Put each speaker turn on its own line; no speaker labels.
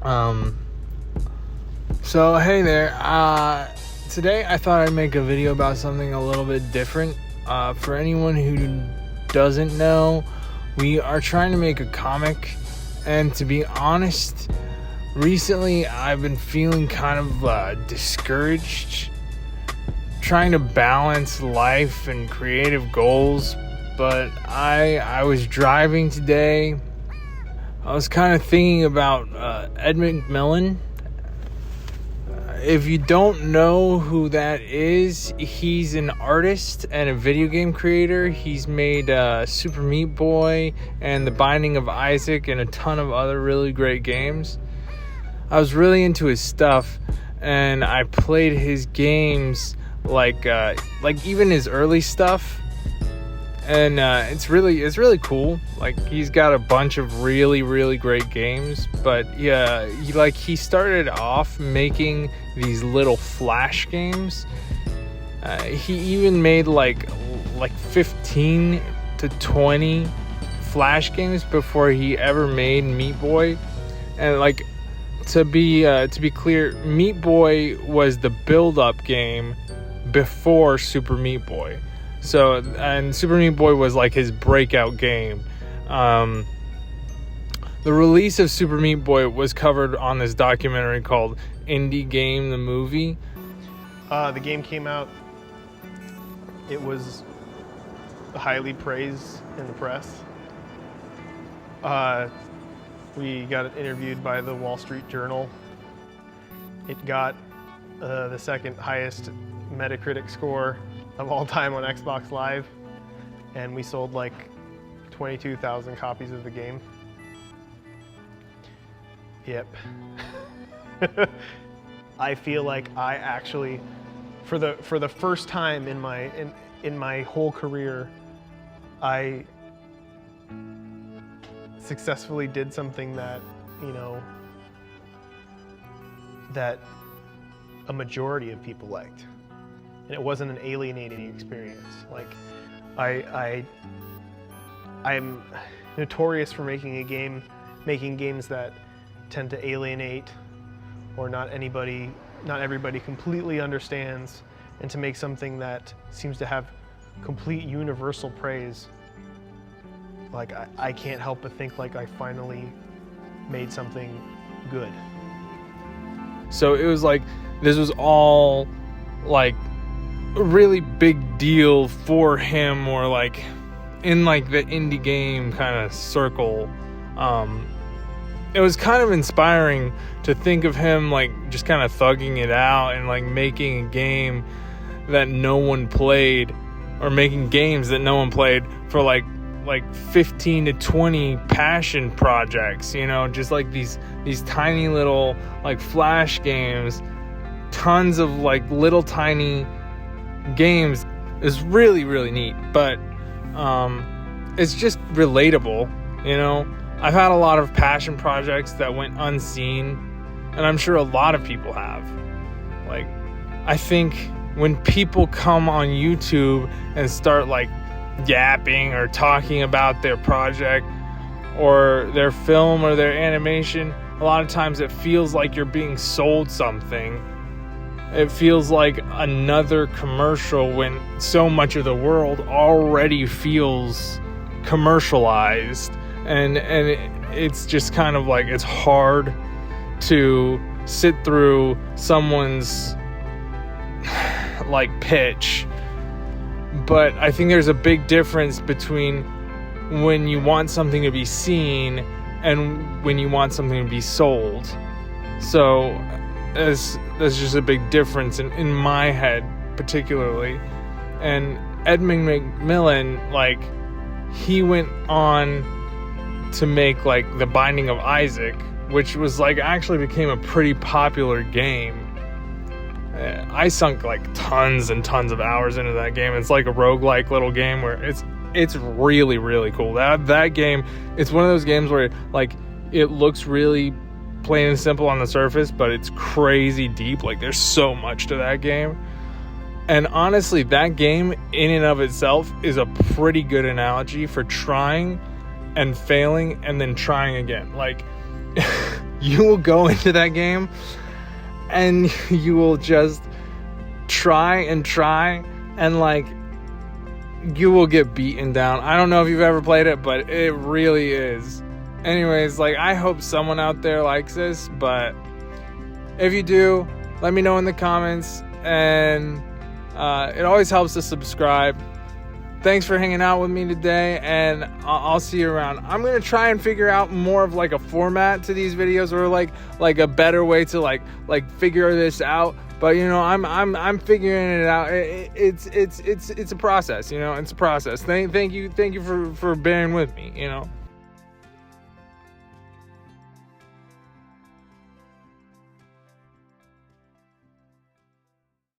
Um, so hey there. Today I thought I'd make a video about something a little bit different. For anyone who doesn't know, we are trying to make a comic, and to be honest, recently I've been feeling kind of discouraged, trying to balance life and creative goals. But I was driving today. I was kind of thinking about Ed McMillan. If you don't know who that is, he's an artist and a video game creator. He's made Super Meat Boy and The Binding of Isaac and a ton of other really great games. I was really into his stuff, and I played his games like even his early stuff. And it's really cool. Like, he's got a bunch of really, really great games. But yeah, he started off making these little flash games. He even made like 15 to 20 flash games before he ever made Meat Boy. And to be clear, Meat Boy was the build-up game before Super Meat Boy. So, and Super Meat Boy was like his breakout game. The release of Super Meat Boy was covered on this documentary called Indie-Game, the movie.
The game came out. It was highly praised in the press. We got it interviewed by the Wall Street Journal. It got the second highest Metacritic score of all time on Xbox Live, and we sold like 22,000 copies of the game. Yep. I feel like I actually, for the first time in my whole career, I successfully did something that, that a majority of people liked. And it wasn't an alienating experience. Like, I'm notorious for making games that tend to alienate, or not everybody completely understands, and to make something that seems to have complete universal praise. Like, I can't help but think like I finally made something good.
So it was like, this was all like a really big deal for him, or like in like the indie game kind of circle. It was kind of inspiring to think of him like just kind of thugging it out and like making a game that no one played, or making games that no one played for like 15 to 20 passion projects, just like these tiny little like flash games, tons of like little tiny games. Is really, really neat. But it's just relatable. I've had a lot of passion projects that went unseen, and I'm sure a lot of people have. Like, I think when people come on YouTube and start like yapping or talking about their project or their film or their animation, a lot of times it feels like you're being sold something. It feels like another commercial, when so much of the world already feels commercialized. And it's just kind of like, it's hard to sit through someone's like pitch. But I think there's a big difference between when you want something to be seen and when you want something to be sold. So there's just a big difference in my head, particularly. And Edmund McMillan, like, he went on to make like The Binding of Isaac, which was like actually became a pretty popular game. I sunk like tons and tons of hours into that game. It's like a roguelike little game where it's really, really cool. That game, it's one of those games where like it looks really plain and simple on the surface, but it's crazy deep. Like, there's so much to that game. And honestly, that game in and of itself is a pretty good analogy for trying and failing and then trying again. Like, you will go into that game and you will just try and like you will get beaten down. I don't know if you've ever played it, but it really is. Anyways, like, I hope someone out there likes this, but if you do, let me know in the comments, and it always helps to subscribe. Thanks for hanging out with me today, and I'll see you around. I'm gonna try and figure out more of like a format to these videos, or like a better way to like figure this out. But you know, I'm figuring it out. It's a process. You know, it's a process. Thank you for bearing with me. You know.